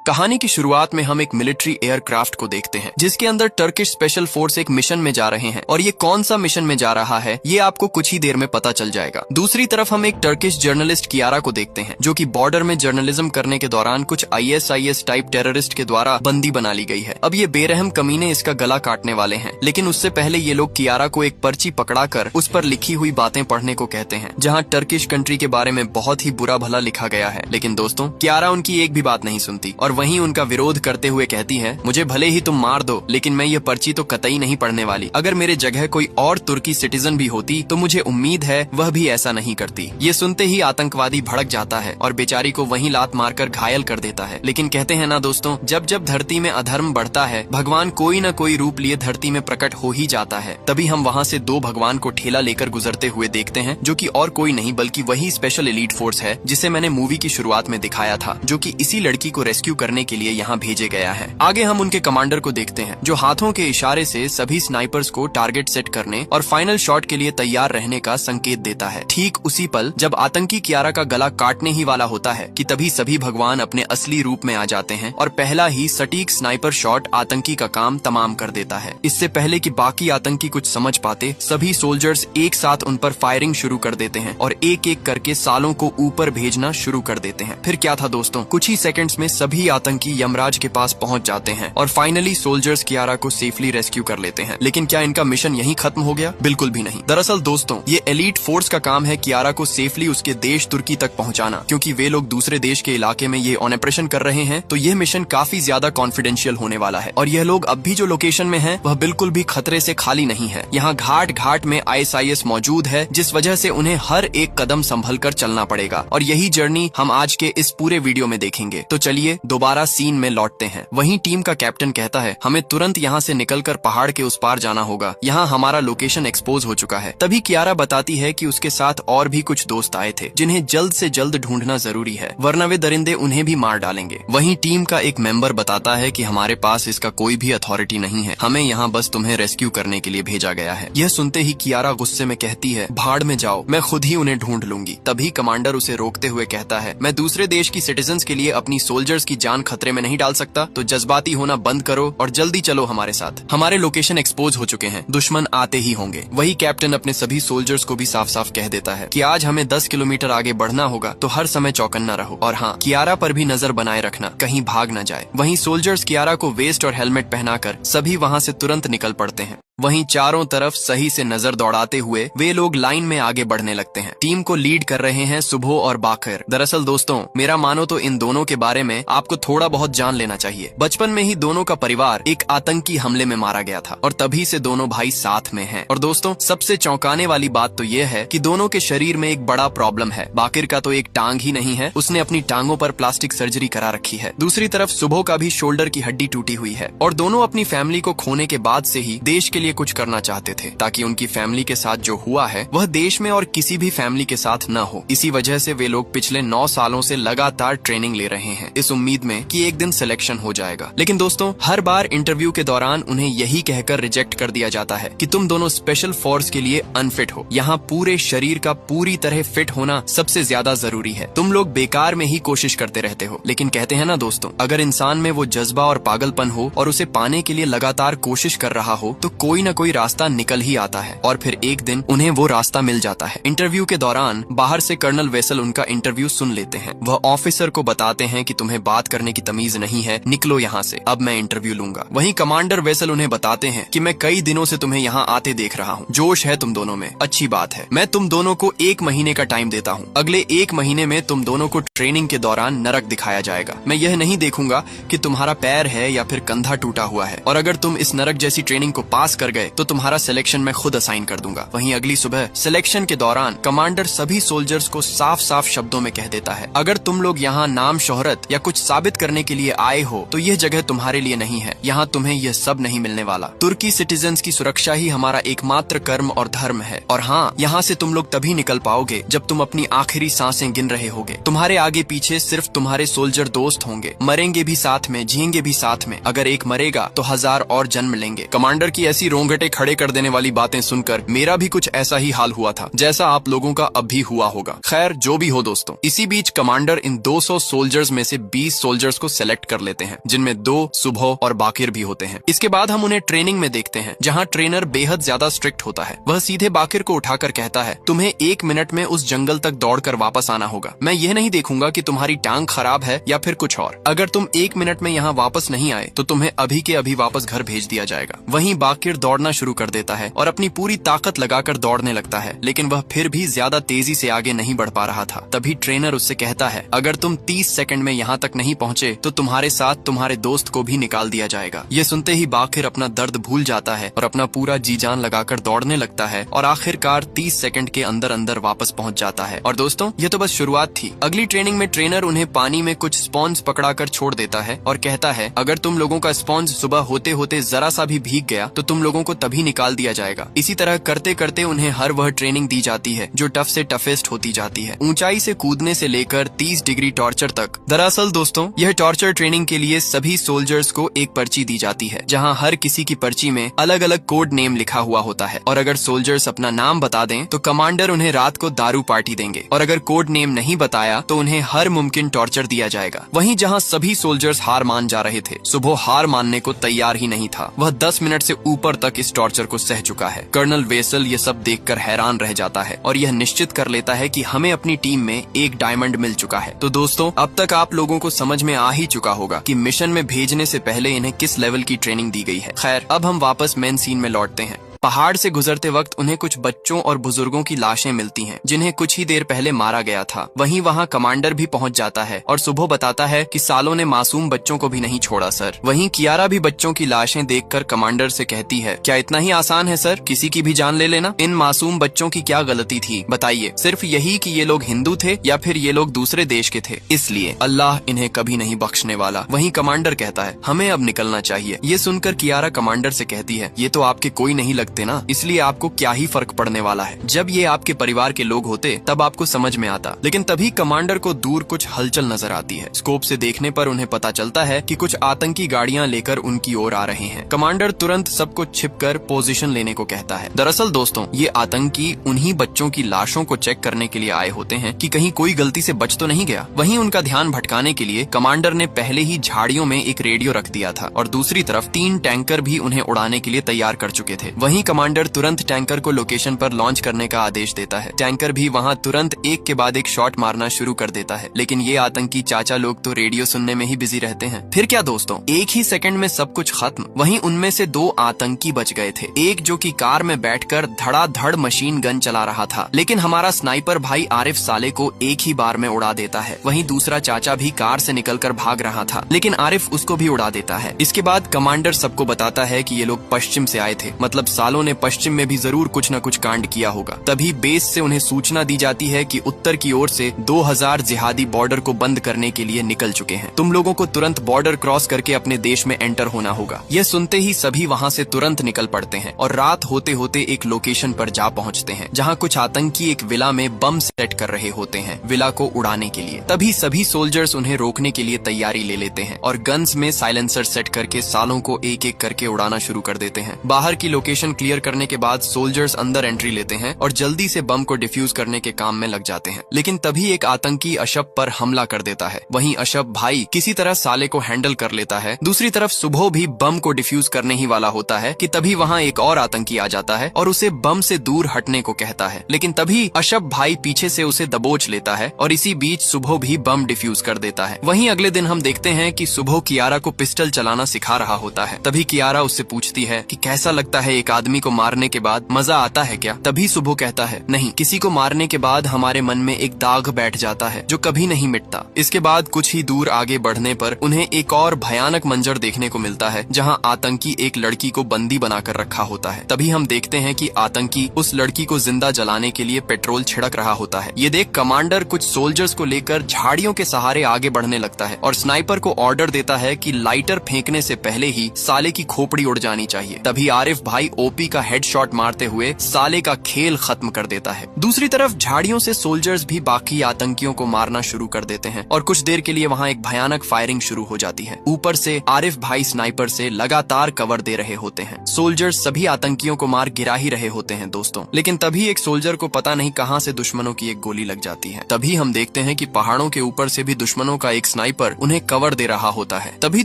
कहानी की शुरुआत में हम एक मिलिट्री एयरक्राफ्ट को देखते हैं जिसके अंदर टर्किश स्पेशल फोर्स एक मिशन में जा रहे हैं और ये कौन सा मिशन में जा रहा है ये आपको कुछ ही देर में पता चल जाएगा। दूसरी तरफ हम एक टर्किश जर्नलिस्ट कियारा को देखते हैं जो कि बॉर्डर में जर्नलिज्म करने के दौरान कुछ ISIS टाइप टेररिस्ट के द्वारा बंदी बना ली गई है। अब ये बेरहम कमीने इसका गला काटने वाले हैं, लेकिन उससे पहले ये लोग कियारा को एक पर्ची पकड़ाकर उस पर लिखी हुई बातें पढ़ने को कहते हैं जहाँ टर्किश कंट्री के बारे में बहुत ही बुरा भला लिखा गया है। लेकिन दोस्तों कियारा उनकी एक भी बात नहीं सुनती और वहीं उनका विरोध करते हुए कहती है, मुझे भले ही तुम मार दो लेकिन मैं ये पर्ची तो कतई नहीं पढ़ने वाली। अगर मेरे जगह कोई और तुर्की सिटीजन भी होती तो मुझे उम्मीद है वह भी ऐसा नहीं करती। ये सुनते ही आतंकवादी भड़क जाता है और बेचारी को वहीं लात मारकर घायल कर देता है। लेकिन कहते हैं ना दोस्तों, जब जब धरती में अधर्म बढ़ता है भगवान कोई न कोई रूप लिए धरती में प्रकट हो ही जाता है। तभी हम वहाँ से दो भगवान को ठेला लेकर गुजरते हुए देखते हैं जो कि और कोई नहीं बल्कि वही स्पेशल एलीट फोर्स है जिसे मैंने मूवी की शुरुआत में दिखाया था, जो कि इसी लड़की को रेस्क्यू करने के लिए यहाँ भेजे गया है। आगे हम उनके कमांडर को देखते हैं जो हाथों के इशारे से सभी स्नाइपर्स को टारगेट सेट करने और फाइनल शॉट के लिए तैयार रहने का संकेत देता है। ठीक उसी पल जब आतंकी कियारा का गला काटने ही वाला होता है कि तभी सभी भगवान अपने असली रूप में आ जाते हैं और पहला ही सटीक स्नाइपर शॉट आतंकी का काम तमाम कर देता है। इससे पहले कि बाकी आतंकी कुछ समझ पाते सभी सोल्जर्स एक साथ उन पर फायरिंग शुरू कर देते हैं और एक एक करके सालों को ऊपर भेजना शुरू कर देते हैं। फिर क्या था दोस्तों, कुछ ही सेकंड्स में सभी आतंकी यमराज के पास पहुंच जाते हैं और फाइनली सोल्जर्स कियारा को सेफली रेस्क्यू कर लेते हैं। लेकिन क्या इनका मिशन यहीं खत्म हो गया? बिल्कुल भी नहीं। दरअसल दोस्तों ये एलीट फोर्स का काम है कियारा को सेफली उसके देश तुर्की तक पहुंचाना। क्योंकि वे लोग दूसरे देश के इलाके में ये ऑपरेशन कर रहे हैं तो यह मिशन काफी ज्यादा कॉन्फिडेंशियल होने वाला है और यह लोग अब भी जो लोकेशन में है वह बिल्कुल भी खतरे से खाली नहीं है। यहाँ घाट घाट में ISIS मौजूद है जिस वजह से उन्हें हर एक कदम संभल कर चलना पड़ेगा और यही जर्नी हम आज के इस पूरे वीडियो में देखेंगे। तो चलिए दोबारा सीन में लौटते हैं। वहीं टीम का कैप्टन कहता है, हमें तुरंत यहाँ से निकलकर पहाड़ के उस पार जाना होगा, यहाँ हमारा लोकेशन एक्सपोज हो चुका है। तभी कियारा बताती है कि उसके साथ और भी कुछ दोस्त आए थे जिन्हें जल्द से जल्द ढूंढना जरूरी है वरना वे दरिंदे उन्हें भी मार डालेंगे। वहीं टीम का एक मेंबर बताता है कि हमारे पास इसका कोई भी अथॉरिटी नहीं है, हमें यहाँ बस तुम्हें रेस्क्यू करने के लिए भेजा गया है। यह सुनते ही कियारा गुस्से में कहती है, भाड़ में जाओ, मैं खुद ही उन्हें ढूंढ लूंगी। तभी कमांडर उसे रोकते हुए कहता है, मैं दूसरे देश की सिटीजन्स के लिए अपनी सोल्जर्स की जान खतरे में नहीं डाल सकता, तो जज्बाती होना बंद करो और जल्दी चलो हमारे साथ। हमारे लोकेशन एक्सपोज हो चुके हैं, दुश्मन आते ही होंगे। वही कैप्टन अपने सभी सोल्जर्स को भी साफ साफ कह देता है कि आज हमें 10 किलोमीटर आगे बढ़ना होगा, तो हर समय चौकन्ना रहो और हाँ, कियारा पर भी नजर बनाए रखना, कहीं भाग न जाए। वहीं सोल्जर्स कियारा को वेस्ट और हेलमेट पहनाकर सभी वहाँ से तुरंत निकल पड़ते हैं। वहीं चारों तरफ सही से नजर दौड़ाते हुए वे लोग लाइन में आगे बढ़ने लगते हैं। टीम को लीड कर रहे हैं सुबो और बाकर। दरअसल दोस्तों मेरा मानो तो इन दोनों के बारे में आपको थोड़ा बहुत जान लेना चाहिए। बचपन में ही दोनों का परिवार एक आतंकी हमले में मारा गया था और तभी से दोनों भाई साथ में हैं। और दोस्तों सबसे चौंकाने वाली बात तो ये है कि दोनों के शरीर में एक बड़ा प्रॉब्लम है। बाकिर का तो एक टांग ही नहीं है, उसने अपनी टांगों पर प्लास्टिक सर्जरी करा रखी है। दूसरी तरफ सुबो का भी शोल्डर की हड्डी टूटी हुई है और दोनों अपनी फैमिली को खोने के बाद से ही देश के लिए कुछ करना चाहते थे ताकि उनकी फैमिली के साथ जो हुआ है वह देश में और किसी भी फैमिली के साथ न हो। इसी वजह से वे लोग पिछले 9 सालों से लगातार ट्रेनिंग ले रहे हैं इस उम्मीद में कि एक दिन सिलेक्शन हो जाएगा। लेकिन दोस्तों हर बार इंटरव्यू के दौरान उन्हें यही कहकर रिजेक्ट कर दिया जाता है कि तुम दोनों स्पेशल फोर्स के लिए अनफिट हो। यहाँ पूरे शरीर का पूरी तरह फिट होना सबसे ज्यादा जरूरी है। तुम लोग बेकार में ही कोशिश करते रहते हो। लेकिन कहते हैं ना दोस्तों, अगर इंसान में वो जज्बा और पागलपन हो और उसे पाने के लिए लगातार कोशिश कर रहा हो तो कोई न कोई रास्ता निकल ही आता है और फिर एक दिन उन्हें वो रास्ता मिल जाता है। इंटरव्यू के दौरान बाहर से कर्नल वेसल उनका इंटरव्यू सुन लेते हैं। वह ऑफिसर को बताते हैं कि तुम्हें बात करने की तमीज नहीं है, निकलो यहाँ से, अब मैं इंटरव्यू लूंगा। वहीं कमांडर वेसल उन्हें बताते हैं कि मैं कई दिनों से तुम्हें यहाँ आते देख रहा हूँ, जोश है तुम दोनों में, अच्छी बात है। मैं तुम दोनों को 1 महीने का टाइम देता हूँ। अगले 1 महीने में तुम दोनों को ट्रेनिंग के दौरान नरक दिखाया जाएगा। मैं यह नहीं देखूंगा कि तुम्हारा पैर है या फिर कंधा टूटा हुआ है, और अगर तुम इस नरक जैसी ट्रेनिंग को पास कर गए तो तुम्हारा सिलेक्शन मैं खुद असाइन कर दूंगा। वहीं अगली सुबह सिलेक्शन के दौरान कमांडर सभी सोल्जर्स को साफ साफ शब्दों में कह देता है, अगर तुम लोग यहाँ नाम शोहरत या कुछ साबित करने के लिए आए हो तो यह जगह तुम्हारे लिए नहीं है। यहाँ तुम्हें यह सब नहीं मिलने वाला। तुर्की सिटीजन्स की सुरक्षा ही हमारा एकमात्र कर्म और धर्म है। और हाँ, यहाँ से तुम लोग तभी निकल पाओगे जब तुम अपनी आखिरी सांसें गिन रहे होगे। तुम्हारे आगे पीछे सिर्फ तुम्हारे सोल्जर दोस्त होंगे, मरेंगे भी साथ में, जिएंगे भी साथ में। अगर एक मरेगा तो 1000 और जन्म लेंगे। कमांडर की ऐसी रोंगटे खड़े कर देने वाली बातें सुनकर मेरा भी कुछ ऐसा ही हाल हुआ था जैसा आप लोगों का अब भी हुआ होगा। खैर जो भी हो दोस्तों, इसी बीच कमांडर इन 200 सोल्जर्स में से 20 सोल्जर्स को सेलेक्ट कर लेते हैं, जिनमें 2 सुबह और बाकिर भी होते हैं। इसके बाद हम उन्हें ट्रेनिंग में देखते हैं, जहाँ ट्रेनर बेहद ज्यादा स्ट्रिक्ट होता है। वह सीधे बाकिर को उठाकर कहता है, तुम्हें 1 मिनट में उस जंगल तक दौड़कर वापस आना होगा। मैं यह नहीं देखूंगा कि तुम्हारी टांग खराब है या फिर कुछ और। अगर तुम 1 मिनट में यहाँ वापस नहीं आए तो तुम्हें अभी के अभी वापस घर भेज दिया जाएगा। वहीं बाकिर दौड़ना शुरू कर देता है और अपनी पूरी ताकत लगाकर दौड़ने लगता है, लेकिन वह फिर भी ज्यादा तेजी से आगे नहीं बढ़ पा रहा था। तभी ट्रेनर उससे कहता है, अगर तुम 30 सेकंड में यहाँ तक नहीं पहुँचे तो तुम्हारे साथ तुम्हारे दोस्त को भी निकाल दिया जाएगा। ये सुनते ही बाकिर अपना दर्द भूल जाता है और अपना पूरा जी जान लगाकर दौड़ने लगता है और आखिरकार 30 सेकंड के अंदर अंदर वापस पहुँच जाता है। और दोस्तों, ये तो बस शुरुआत थी। अगली ट्रेनिंग में ट्रेनर उन्हें पानी में कुछ स्पॉन्ज पकड़ाकर छोड़ देता है और कहता है, अगर तुम लोगों का स्पॉन्ज सुबह होते होते जरा सा भी भीग गया तो तुम लोगों को तभी निकाल दिया जाएगा। इसी तरह करते करते उन्हें हर वह ट्रेनिंग दी जाती है जो टफ से टफेस्ट होती जाती है, ऊंचाई से कूदने से लेकर 30 डिग्री टॉर्चर तक। दरअसल दोस्तों, यह टॉर्चर ट्रेनिंग के लिए सभी सोल्जर्स को एक पर्ची दी जाती है, जहां हर किसी की पर्ची में अलग अलग कोड नेम लिखा हुआ होता है। और अगर सोल्जर्स अपना नाम बता दें तो कमांडर उन्हें रात को दारू पार्टी देंगे, और अगर कोड नेम नहीं बताया तो उन्हें हर मुमकिन टॉर्चर दिया जाएगा। वहीं जहां सभी सोल्जर्स हार मान जा रहे थे, सुबह हार मानने को तैयार ही नहीं था। वह 10 मिनट से ऊपर तक इस टॉर्चर को सह चुका है। कर्नल वेसल ये सब देखकर हैरान रह जाता है और यह निश्चित कर लेता है कि हमें अपनी टीम में एक डायमंड मिल चुका है। तो दोस्तों, अब तक आप लोगों को समझ में आ ही चुका होगा कि मिशन में भेजने से पहले इन्हें किस लेवल की ट्रेनिंग दी गई है। खैर, अब हम वापस मेन सीन में लौटते हैं। पहाड़ से गुजरते वक्त उन्हें कुछ बच्चों और बुजुर्गों की लाशें मिलती हैं, जिन्हें कुछ ही देर पहले मारा गया था। वहीं वहां कमांडर भी पहुंच जाता है और सुबह बताता है कि सालों ने मासूम बच्चों को भी नहीं छोड़ा सर। वहीं कियारा भी बच्चों की लाशें देखकर कमांडर से कहती है, क्या इतना ही आसान है सर, किसी की भी जान ले लेना? इन मासूम बच्चों की क्या गलती थी बताइए? सिर्फ यही कि ये लोग हिंदू थे या फिर ये लोग दूसरे देश के थे, इसलिए अल्लाह इन्हें कभी नहीं बख्शने वाला। वहीं कमांडर कहता है, हमें अब निकलना चाहिए। ये सुनकर कियारा कमांडर से कहती है, ये तो आपके कोई नहीं लगते ना, इसलिए आपको क्या ही फर्क पड़ने वाला है। जब ये आपके परिवार के लोग होते तब आपको समझ में आता। लेकिन तभी कमांडर को दूर कुछ हलचल नजर आती है। स्कोप से देखने पर उन्हें पता चलता है कि कुछ आतंकी गाड़ियां लेकर उनकी ओर आ रहे हैं। कमांडर तुरंत सबको छिपकर पोजीशन लेने को कहता है। दरअसल दोस्तों, ये आतंकी उन्हीं बच्चों की लाशों को चेक करने के लिए आए होते हैं कि कहीं कोई गलती से बच तो नहीं गया। वहीं उनका ध्यान भटकाने के लिए कमांडर ने पहले ही झाड़ियों में एक रेडियो रख दिया था और दूसरी तरफ 3 टैंकर भी उन्हें उड़ाने के लिए तैयार कर चुके थे। वहीं कमांडर तुरंत टैंकर को लोकेशन पर लॉन्च करने का आदेश देता है। टैंकर भी वहां तुरंत एक के बाद एक शॉट मारना शुरू कर देता है। लेकिन ये आतंकी चाचा लोग तो रेडियो सुनने में ही बिजी रहते हैं। फिर क्या दोस्तों, एक ही सेकंड में सब कुछ खत्म। वहीं उनमें से 2 आतंकी बच गए थे। एक जो कि कार में बैठकर धड़ाधड़ मशीन गन चला रहा था, लेकिन हमारा स्नाइपर भाई आरिफ साले को एक ही बार में उड़ा देता है। वहीं दूसरा चाचा भी कार से निकलकर भाग रहा था, लेकिन आरिफ उसको भी उड़ा देता है। इसके बाद कमांडर सबको बताता है कि ये लोग पश्चिम से आए थे, मतलब सालों ने पश्चिम में भी जरूर कुछ न कुछ कांड किया होगा। तभी बेस से उन्हें सूचना दी जाती है कि उत्तर की ओर से 2000 जिहादी बॉर्डर को बंद करने के लिए निकल चुके हैं। तुम लोगों को तुरंत बॉर्डर क्रॉस करके अपने देश में एंटर होना होगा। यह सुनते ही सभी वहां से तुरंत निकल पड़ते हैं और रात होते होते एक लोकेशन पर जा पहुंचते हैं, जहां कुछ आतंकी एक विला में बम सेट कर रहे होते हैं, विला को उड़ाने के लिए। तभी सभी सोल्जर्स उन्हें रोकने के लिए तैयारी ले लेते हैं और गन्स में साइलेंसर सेट करके सालों को एक एक करके उड़ाना शुरू कर देते हैं। बाहर की लोकेशन क्लियर करने के बाद सोल्जर्स अंदर एंट्री लेते हैं और जल्दी से बम को डिफ्यूज करने के काम में लग जाते हैं। लेकिन तभी एक आतंकी अशब पर हमला कर देता है। वहीं अशब भाई किसी तरह साले को हैंडल कर लेता है। दूसरी तरफ सुबह भी बम को डिफ्यूज करने ही वाला होता है कि तभी वहाँ एक और आतंकी आ जाता है और उसे बम से दूर हटने को कहता है। लेकिन तभी अशब भाई पीछे से उसे दबोच लेता है और इसी बीच सुबह भी बम डिफ्यूज कर देता है। वहीं अगले दिन हम देखते हैं कि सुबह कियारा को पिस्टल चलाना सिखा रहा होता है। तभी कियारा उससे पूछती है कि कैसा लगता है एक आदमी को मारने के बाद, मजा आता है क्या? तभी सुबह कहता है, नहीं, किसी को मारने के बाद हमारे मन में एक दाग बैठ जाता है जो कभी नहीं मिटता। इसके बाद कुछ ही दूर आगे बढ़ने पर उन्हें एक और भयानक मंजर देखने को मिलता है, जहां आतंकी एक लड़की को बंदी बनाकर रखा होता है। तभी हम देखते हैं कि आतंकी उस लड़की को जिंदा जलाने के लिए पेट्रोल छिड़क रहा होता है। ये देख कमांडर कुछ सोल्जर्स को लेकर झाड़ियों के सहारे आगे बढ़ने लगता है और स्नाइपर को ऑर्डर देता है कि लाइटर फेंकने से पहले ही साले की खोपड़ी उड़ जानी चाहिए। तभी आरिफ भाई टोपी का हेडशॉट मारते हुए साले का खेल खत्म कर देता है। दूसरी तरफ झाड़ियों से सोल्जर्स भी बाकी आतंकियों को मारना शुरू कर देते हैं और कुछ देर के लिए वहाँ एक भयानक फायरिंग शुरू हो जाती है। ऊपर से आरिफ भाई स्नाइपर से लगातार कवर दे रहे होते हैं। सोल्जर्स सभी आतंकियों को मार गिरा ही रहे होते हैं दोस्तों, लेकिन तभी एक सोल्जर को पता नहीं कहां से दुश्मनों की एक गोली लग जाती है। तभी हम देखते हैं कि पहाड़ों के ऊपर से भी दुश्मनों का एक स्नाइपर उन्हें कवर दे रहा होता है। तभी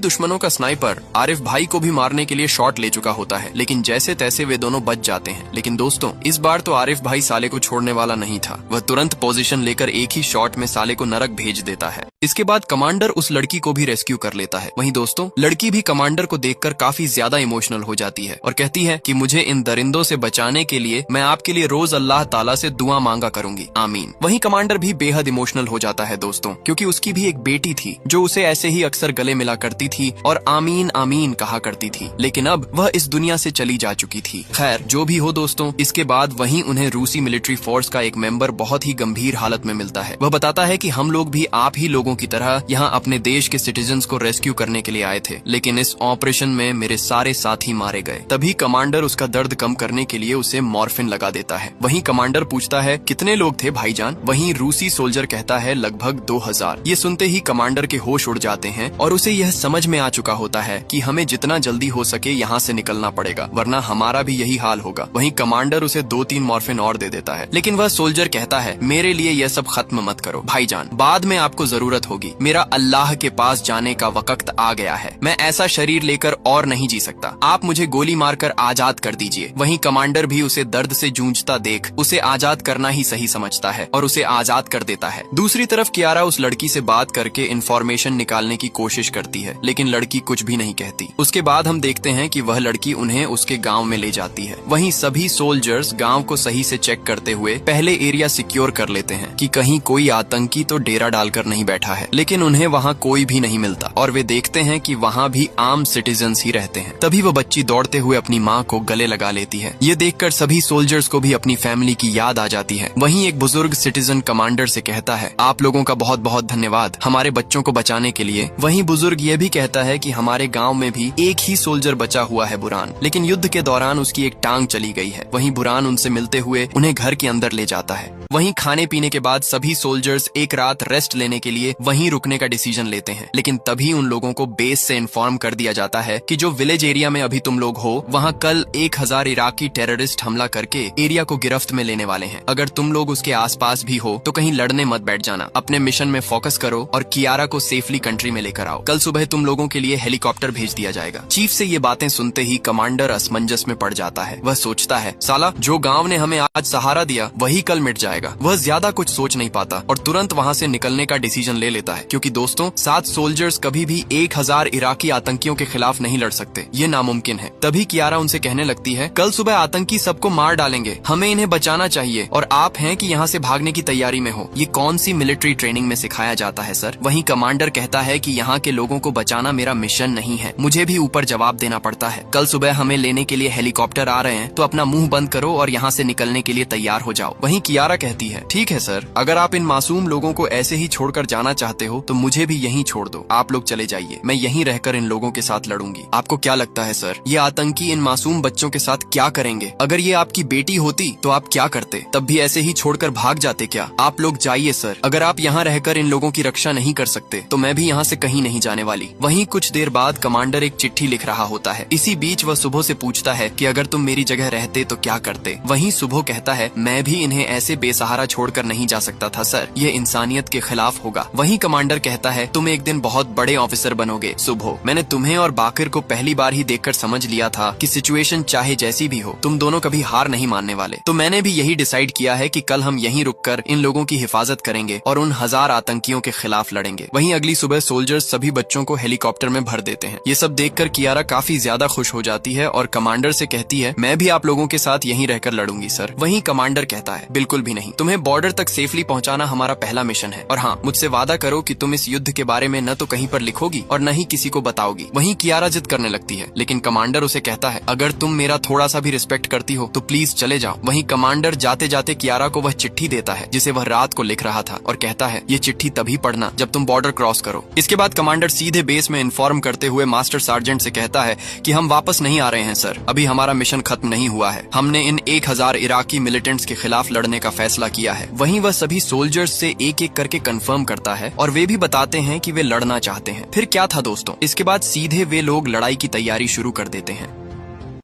दुश्मनों का स्नाइपर आरिफ भाई को भी मारने के लिए शॉट ले चुका होता है, लेकिन जैसे तैसे वे दोनों बच जाते हैं। लेकिन दोस्तों इस बार तो आरिफ भाई साले को छोड़ने वाला नहीं था। वह तुरंत पोजीशन लेकर एक ही शॉट में साले को नरक भेज देता है। इसके बाद कमांडर उस लड़की को भी रेस्क्यू कर लेता है। वहीं दोस्तों लड़की भी कमांडर को देखकर काफी ज्यादा इमोशनल हो जाती है और कहती है कि मुझे इन दरिंदों से बचाने के लिए मैं आपके लिए रोज अल्लाह ताला से दुआ मांगा करूंगी, आमीन। वहीं कमांडर भी बेहद इमोशनल हो जाता है दोस्तों, क्योंकि उसकी भी एक बेटी थी जो उसे ऐसे ही अक्सर गले मिला करती थी और आमीन आमीन कहा करती थी, लेकिन अब वह इस दुनिया से चली जा चुकी थी। खैर जो भी हो दोस्तों, इसके बाद वहीं उन्हें रूसी मिलिट्री फोर्स का एक मेंबर बहुत ही गंभीर हालत में मिलता है। वह बताता है कि हम लोग भी आप ही लोगों की तरह यहाँ अपने देश के सिटीजन्स को रेस्क्यू करने के लिए आए थे, लेकिन इस ऑपरेशन में मेरे सारे साथी मारे गए। तभी कमांडर उसका दर्द कम करने के लिए उसे मॉर्फिन लगा देता है। वहीं कमांडर पूछता है कितने लोग थे भाईजान? वहीं रूसी सोल्जर कहता है लगभग 2000। ये सुनते ही कमांडर के होश उड़ जाते हैं और उसे यह समझ में आ चुका होता है कि हमें जितना जल्दी हो सके यहाँ से निकलना पड़ेगा, वरना हमारा भी यही हाल होगा। वहीं कमांडर उसे 2-3 मॉर्फिन और दे देता है, लेकिन वह सोल्जर कहता है मेरे लिए यह सब खत्म मत करो भाईजान, बाद में आपको जरूरत होगी। मेरा अल्लाह के पास जाने का वक्त आ गया है। मैं ऐसा शरीर लेकर और नहीं जी सकता। आप मुझे गोली मारकर आजाद कर दीजिए। वहीं कमांडर भी उसे दर्द से जूझता देख उसे आजाद करना ही सही समझता है और उसे आजाद कर देता है। दूसरी तरफ कियारा उस लड़की से बात करके इंफॉर्मेशन निकालने की कोशिश करती है, लेकिन लड़की कुछ भी नहीं कहती। उसके बाद हम देखते हैं कि वह लड़की उन्हें उसके गाँव में ले जाती है। वहीं सभी सोल्जर्स गाँव को सही से चेक करते हुए पहले एरिया सिक्योर कर लेते हैं कि कहीं कोई आतंकी तो डेरा डालकर नहीं बैठा है, लेकिन उन्हें वहाँ कोई भी नहीं मिलता और वे देखते हैं कि वहाँ भी आम सिटीजन्स ही रहते हैं। तभी वो बच्ची दौड़ते हुए अपनी माँ को गले लगा लेती है। ये देखकर सभी सोल्जर्स को भी अपनी फैमिली की याद आ जाती है। वहीं एक बुजुर्ग सिटीजन कमांडर से कहता है आप लोगों का बहुत बहुत धन्यवाद हमारे बच्चों को बचाने के लिए। वहीं बुजुर्ग ये भी कहता है कि हमारे गाँव में भी एक ही सोल्जर बचा हुआ है बुरान, लेकिन युद्ध के दौरान उसकी एक टांग चली गई है। वहीं बुरान उनसे मिलते हुए उन्हें घर के अंदर ले जाता है। वहीं खाने पीने के बाद सभी सोल्जर्स एक रात रेस्ट लेने के लिए वहीं रुकने का डिसीजन लेते हैं, लेकिन तभी उन लोगों को बेस से इन्फॉर्म कर दिया जाता है कि जो विलेज एरिया में अभी तुम लोग हो वहाँ कल 1000 इराकी टेररिस्ट हमला करके एरिया को गिरफ्त में लेने वाले हैं। अगर तुम लोग उसके आसपास भी हो तो कहीं लड़ने मत बैठ जाना, अपने मिशन में फोकस करो और कियारा को सेफली कंट्री में लेकर आओ। कल सुबह तुम लोगों के लिए हेलीकॉप्टर भेज दिया जाएगा। चीफ से ये बातें सुनते ही कमांडर असमंजस में पड़ जाता है। वह सोचता है साला जो गाँव ने हमें आज सहारा दिया वही कल मिट जाएगा। वह ज्यादा कुछ सोच नहीं पाता और तुरंत वहाँ से निकलने का डिसीजन ले लेता है, क्योंकि दोस्तों 7 सोल्जर्स कभी भी 1000 इराकी आतंकियों के खिलाफ नहीं लड़ सकते, ये नामुमकिन है। तभी कियारा उनसे कहने लगती है कल सुबह आतंकी सबको मार डालेंगे, हमें इन्हें बचाना चाहिए और आप हैं कि यहाँ से भागने की तैयारी में हो। ये कौन सी मिलिट्री ट्रेनिंग में सिखाया जाता है सर? वहीं कमांडर कहता है कि यहाँ के लोगों को बचाना मेरा मिशन नहीं है, मुझे भी ऊपर जवाब देना पड़ता है। कल सुबह हमें लेने के लिए हेलीकॉप्टर आ रहे हैं, तो अपना मुंह बंद करो और यहाँ से निकलने के लिए तैयार हो जाओ। वहीं कियारा कहती है ठीक है सर, अगर आप इन मासूम लोगों को ऐसे ही छोड़कर जाना चाहते हो तो मुझे भी यहीं छोड़ दो, आप लोग चले जाइए, मैं यहीं रहकर इन लोगों के साथ लड़ूंगी। आपको क्या लगता है सर ये आतंकी इन मासूम बच्चों के साथ क्या करेंगे? अगर ये आपकी बेटी होती तो आप क्या करते? तब भी ऐसे ही छोड़कर भाग जाते क्या? आप लोग जाइए सर, अगर आप यहाँ रहकर इन लोगों की रक्षा नहीं कर सकते तो मैं भी यहाँ से कहीं नहीं जाने वाली। वहीं कुछ देर बाद कमांडर एक चिट्ठी लिख रहा होता है। इसी बीच वह सुबह से पूछता है कि अगर तुम मेरी जगह रहते तो क्या करते? वहीं सुबह कहता है मैं भी इन्हें ऐसे बेसहारा छोड़कर नहीं जा सकता था सर, ये इंसानियत के खिलाफ होगा। वहीं कमांडर कहता है तुम एक दिन बहुत बड़े ऑफिसर बनोगे सुबह, मैंने तुम्हें और बाकिर को पहली बार ही देखकर समझ लिया था कि सिचुएशन चाहे जैसी भी हो तुम दोनों कभी हार नहीं मानने वाले। तो मैंने भी यही डिसाइड किया है कि कल हम यहीं रुककर इन लोगों की हिफाजत करेंगे और उन 1000 आतंकियों के खिलाफ लड़ेंगे। वहीं अगली सुबह सोल्जर्स सभी बच्चों को हेलीकॉप्टर में भर देते हैं। ये सब देखकर कियारा काफी ज्यादा खुश हो जाती है और कमांडर से कहती है मैं भी आप लोगों के साथ यहीं रहकर लड़ूंगी सर। वहीं कमांडर कहता है बिल्कुल भी नहीं, तुम्हें बॉर्डर तक सेफली पहुंचाना हमारा पहला मिशन है और हाँ मुझसे वादा करो कि तुम इस युद्ध के बारे में न तो कहीं पर लिखोगी और न ही किसी को बताओगी। वहीं कियारा जिद करने लगती है, लेकिन कमांडर उसे कहता है अगर तुम मेरा थोड़ा सा भी रिस्पेक्ट करती हो तो प्लीज चले जाओ। वहीं कमांडर जाते जाते कियारा को वह चिट्ठी देता है जिसे वह रात को लिख रहा था और कहता है ये चिट्ठी तभी पढ़ना जब तुम बॉर्डर क्रॉस करो। इसके बाद कमांडर सीधे बेस में इन्फॉर्म करते हुए मास्टर सार्जेंट से कहता है कि हम वापस नहीं आ रहे हैं सर, अभी हमारा मिशन खत्म नहीं हुआ है। हमने इन 1000 इराकी मिलिटेंट्स के खिलाफ लड़ने का फैसला किया है। वहीं वह सभी सोल्जर्स से एक एक करके कंफर्म करता है और वे भी बताते हैं कि वे लड़ना चाहते हैं। फिर क्या था दोस्तों, इसके बाद सीधे वे लोग लड़ाई की तैयारी शुरू कर देते हैं।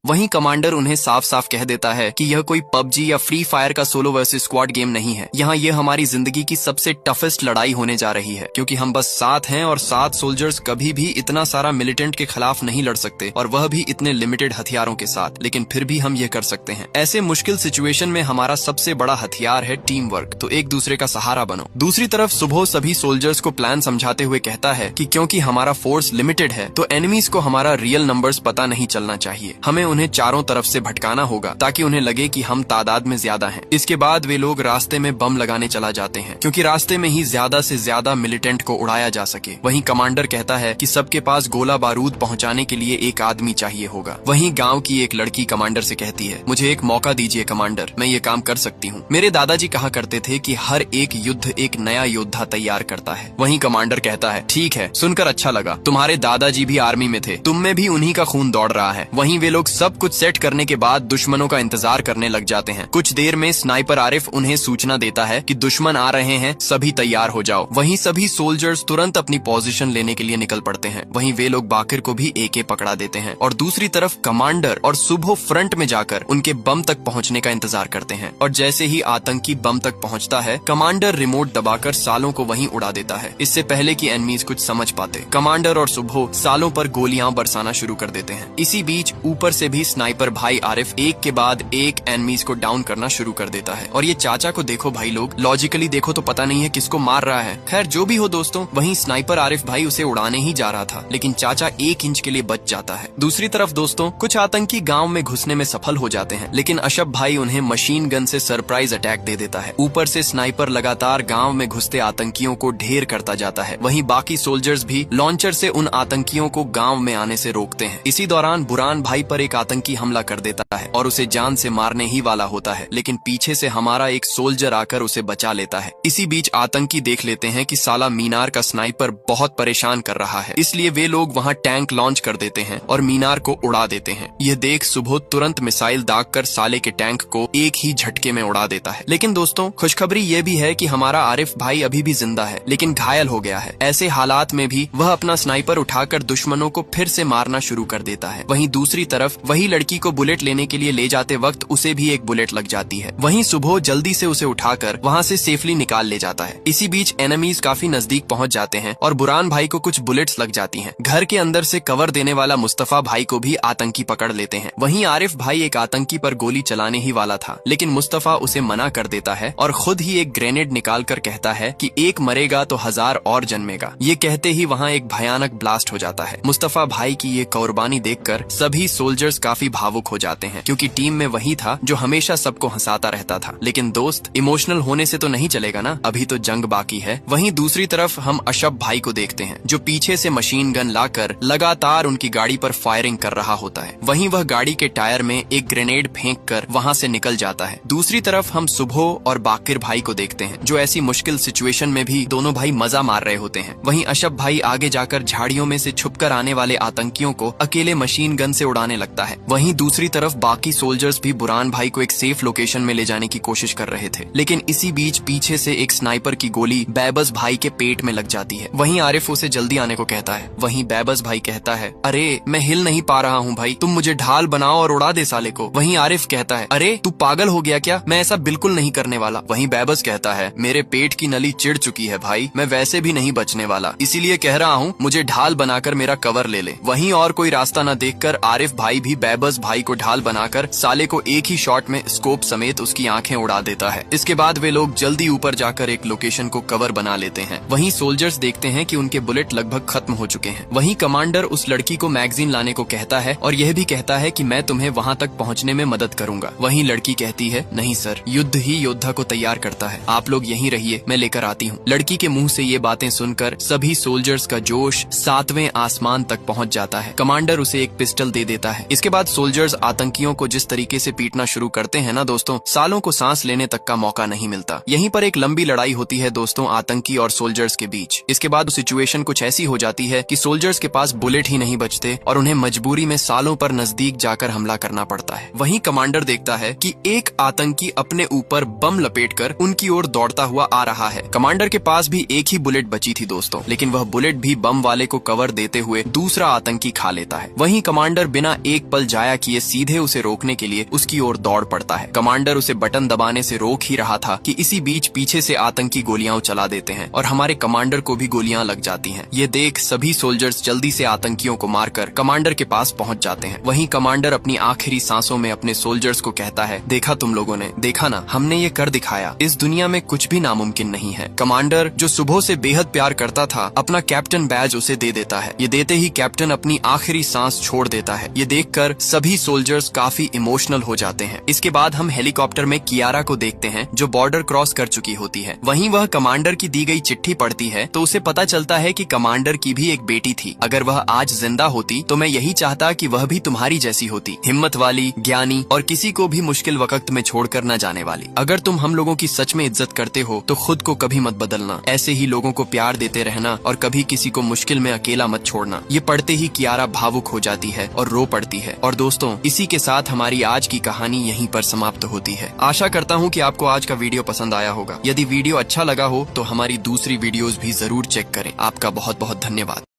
वहीं कमांडर उन्हें साफ साफ कह देता है कि यह कोई पबजी या फ्री फायर का सोलो वर्सेस स्क्वाड गेम नहीं है। यहाँ ये हमारी जिंदगी की सबसे टफेस्ट लड़ाई होने जा रही है, क्योंकि हम बस 7 हैं और 7 सोल्जर्स कभी भी इतना सारा मिलिटेंट के खिलाफ नहीं लड़ सकते, और वह भी इतने लिमिटेड हथियारों के साथ। लेकिन फिर भी हम ये कर सकते हैं। ऐसे मुश्किल सिचुएशन में हमारा सबसे बड़ा हथियार है टीम वर्क, तो एक दूसरे का सहारा बनो। दूसरी तरफ सुबह सभी सोल्जर्स को प्लान समझाते हुए कहता है कि क्योंकि हमारा फोर्स लिमिटेड है तो एनिमीज को हमारा रियल नंबर्स पता नहीं चलना चाहिए। हमें उन्हें चारों तरफ से भटकाना होगा ताकि उन्हें लगे कि हम तादाद में ज्यादा हैं। इसके बाद वे लोग रास्ते में बम लगाने चला जाते हैं, क्योंकि रास्ते में ही ज्यादा से ज्यादा मिलिटेंट को उड़ाया जा सके। वहीं कमांडर कहता है कि सबके पास गोला बारूद पहुंचाने के लिए एक आदमी चाहिए होगा। वहीं गांव की एक लड़की कमांडर से कहती है, मुझे एक मौका दीजिए कमांडर, मैं ये काम कर सकती हूँ। मेरे दादाजी कहा करते थे कि हर एक युद्ध एक नया योद्धा तैयार करता है। वहीं कमांडर कहता है, ठीक है, सुनकर अच्छा लगा, तुम्हारे दादाजी भी आर्मी में थे, तुम में भी उन्हीं का खून दौड़ रहा है। वहीं वे लोग सब कुछ सेट करने के बाद दुश्मनों का इंतजार करने लग जाते हैं। कुछ देर में स्नाइपर आरिफ उन्हें सूचना देता है कि दुश्मन आ रहे हैं, सभी तैयार हो जाओ। वहीं सभी सोल्जर्स तुरंत अपनी पोजीशन लेने के लिए निकल पड़ते हैं। वहीं वे लोग बाकिर को भी एके पकड़ा देते हैं और दूसरी तरफ कमांडर और सुबह फ्रंट में जाकर उनके बम तक पहुंचने का इंतजार करते हैं। और जैसे ही आतंकी बम तक पहुंचता है, कमांडर रिमोट दबाकर सालों को वहीं उड़ा देता है, इससे पहले कि एनिमीज कुछ समझ पाते। कमांडर और सुबह सालों पर गोलियां बरसाना शुरू कर देते हैं। इसी बीच ऊपर से भी स्नाइपर भाई आरिफ एक के बाद एक एनिमीज को डाउन करना शुरू कर देता है। और ये चाचा को देखो भाई लोग, लॉजिकली देखो तो पता नहीं है किसको मार रहा है। खैर जो भी हो दोस्तों, वहीं स्नाइपर आरिफ भाई उसे उड़ाने ही जा रहा था, लेकिन चाचा 1 इंच के लिए बच जाता है। दूसरी तरफ दोस्तों, कुछ आतंकी गांव में घुसने में सफल हो जाते हैं, लेकिन अशब भाई उन्हें मशीन गन से सरप्राइज अटैक दे देता है। ऊपर से स्नाइपर लगातार गाँव में घुसते आतंकियों को ढेर करता जाता है। वहीं बाकी सोल्जर्स भी लॉन्चर से उन आतंकियों को गाँव में आने से रोकते हैं। इसी दौरान बुरान भाई पर एक आतंकी हमला कर देता है और उसे जान से मारने ही वाला होता है, लेकिन पीछे से हमारा एक सोल्जर आकर उसे बचा लेता है। इसी बीच आतंकी देख लेते हैं कि साला मीनार का स्नाइपर बहुत परेशान कर रहा है, इसलिए वे लोग वहां टैंक लॉन्च कर देते हैं और मीनार को उड़ा देते हैं। यह देख सुबह तुरंत मिसाइल दागकर साले के टैंक को एक ही झटके में उड़ा देता है। लेकिन दोस्तों, खुशखबरी ये भी है कि हमारा आरिफ भाई अभी भी जिंदा है, लेकिन घायल हो गया है। ऐसे हालात में भी वह अपना स्नाइपर उठाकर दुश्मनों को फिर से मारना शुरू कर देता है। वहीं दूसरी तरफ वही लड़की को बुलेट लेने के लिए ले जाते वक्त उसे भी एक बुलेट लग जाती है। वहीं सुबह जल्दी से उसे उठाकर वहां से सेफली निकाल ले जाता है। इसी बीच एनिमीज काफी नजदीक पहुंच जाते हैं और बुरान भाई को कुछ बुलेट्स लग जाती हैं। घर के अंदर से कवर देने वाला मुस्तफा भाई को भी आतंकी पकड़ लेते हैं। वहीं आरिफ भाई एक आतंकी पर गोली चलाने ही वाला था, लेकिन मुस्तफा उसे मना कर देता है और खुद ही एक ग्रेनेड निकाल कर कहता है कि एक मरेगा तो 1000 और जन्मेगा। ये कहते ही वहाँ एक भयानक ब्लास्ट हो जाता है। मुस्तफा भाई की ये कुर्बानी देखकर सभी सोल्जर्स काफी भावुक हो जाते हैं, क्योंकि टीम में वही था जो हमेशा सबको हंसाता रहता था। लेकिन दोस्त, इमोशनल होने से तो नहीं चलेगा ना, अभी तो जंग बाकी है। वहीं दूसरी तरफ हम अशब भाई को देखते हैं, जो पीछे से मशीन गन लाकर लगातार उनकी गाड़ी पर फायरिंग कर रहा होता है। वहीं वह गाड़ी के टायर में एक ग्रेनेड फेंक कर वहाँ से निकल जाता है। दूसरी तरफ हम सुबह और बाकिर भाई को देखते हैं, जो ऐसी मुश्किल सिचुएशन में भी दोनों भाई मजा मार रहे होते हैं। वहीं अशब भाई आगे जाकर झाड़ियों में से छुपकर आने वाले आतंकियों को अकेले मशीन गन से उड़ाने लगता है। वहीं दूसरी तरफ बाकी सोल्जर्स भी बुरान भाई को एक सेफ लोकेशन में ले जाने की कोशिश कर रहे थे, लेकिन इसी बीच पीछे से एक स्नाइपर की गोली बैबस भाई के पेट में लग जाती है। वहीं आरिफ उसे जल्दी आने को कहता है। वहीं बैबस भाई कहता है, अरे मैं हिल नहीं पा रहा हूँ भाई, तुम मुझे ढाल बनाओ और उड़ा दे साले को। वहीं आरिफ कहता है, अरे तू पागल हो गया क्या, मैं ऐसा बिल्कुल नहीं करने वाला। वहीं बैबस कहता है, मेरे पेट की नली चिढ़ चुकी है भाई, मैं वैसे भी नहीं बचने वाला, इसीलिए कह रहा हूँ मुझे ढाल बनाकर मेरा कवर ले ले। वहीं और कोई रास्ता न देखकर आरिफ भाई भी बैबस भाई को ढाल बनाकर साले को एक ही शॉट में स्कोप समेत उसकी आंखें उड़ा देता है। इसके बाद वे लोग जल्दी ऊपर जाकर एक लोकेशन को कवर बना लेते हैं। वहीं सोल्जर्स देखते हैं कि उनके बुलेट लगभग खत्म हो चुके हैं। वहीं कमांडर उस लड़की को मैगजीन लाने को कहता है और यह भी कहता है कि मैं तुम्हें वहां तक पहुंचने में मदद करूंगा। वहीं लड़की कहती है, नहीं सर, युद्ध ही योद्धा को तैयार करता है, आप लोग यहीं रहिए, मैं लेकर आती हूँ। लड़की के मुंह से ये बातें सुनकर सभी सोल्जर्स का जोश 7वें आसमान तक पहुँच जाता है। कमांडर उसे एक पिस्टल दे देता है। इसके इसके बाद सोल्जर्स आतंकियों को जिस तरीके से पीटना शुरू करते हैं ना दोस्तों, सालों को सांस लेने तक का मौका नहीं मिलता। यहीं पर एक लंबी लड़ाई होती है दोस्तों आतंकी और सोल्जर्स के बीच। इसके बाद सिचुएशन कुछ ऐसी हो जाती है कि सोल्जर्स के पास बुलेट ही नहीं बचते और उन्हें मजबूरी में सालों पर नजदीक जाकर हमला करना पड़ता है। वहीं कमांडर देखता है कि एक आतंकी अपने ऊपर बम लपेटकर उनकी ओर दौड़ता हुआ आ रहा है। कमांडर के पास भी एक ही बुलेट बची थी दोस्तों, लेकिन वह बुलेट भी बम वाले को कवर देते हुए दूसरा आतंकी खा लेता है। वहीं कमांडर बिना एक पल जाया किए सीधे उसे रोकने के लिए उसकी ओर दौड़ पड़ता है। कमांडर उसे बटन दबाने से रोक ही रहा था कि इसी बीच पीछे से आतंकी गोलियां चला देते हैं और हमारे कमांडर को भी गोलियां लग जाती हैं। ये देख सभी सोल्जर्स जल्दी से आतंकियों को मारकर कमांडर के पास पहुंच जाते हैं। वहीं कमांडर अपनी आखिरी सांसों में अपने सोल्जर्स को कहता है, देखा तुम लोगों ने, देखा ना, हमने ये कर दिखाया। इस दुनिया में कुछ भी नामुमकिन नहीं है। कमांडर जो सुबह से बेहद प्यार करता था, अपना कैप्टन बैज उसे दे देता है। ये देते ही कैप्टन अपनी आखिरी सांस छोड़ देता है। ये देखकर सभी सोल्जर्स काफी इमोशनल हो जाते हैं। इसके बाद हम हेलीकॉप्टर में कियारा को देखते हैं जो बॉर्डर क्रॉस कर चुकी होती है। वहीं वह कमांडर की दी गई चिट्ठी पढ़ती है तो उसे पता चलता है कि कमांडर की भी एक बेटी थी। अगर वह आज जिंदा होती तो मैं यही चाहता कि वह भी तुम्हारी जैसी होती, हिम्मत वाली, ज्ञानी और किसी को भी मुश्किल वक्त में छोड़कर न जाने वाली। अगर तुम हम लोगों की सच में इज्जत करते हो तो खुद को कभी मत बदलना, ऐसे ही लोगों को प्यार देते रहना और कभी किसी को मुश्किल में अकेला मत छोड़ना। ये पढ़ते ही कियारा भावुक हो जाती है और रो पड़ती है। और दोस्तों, इसी के साथ हमारी आज की कहानी यहीं पर समाप्त होती है। आशा करता हूँ कि आपको आज का वीडियो पसंद आया होगा। यदि वीडियो अच्छा लगा हो तो हमारी दूसरी वीडियोस भी जरूर चेक करें। आपका बहुत बहुत धन्यवाद।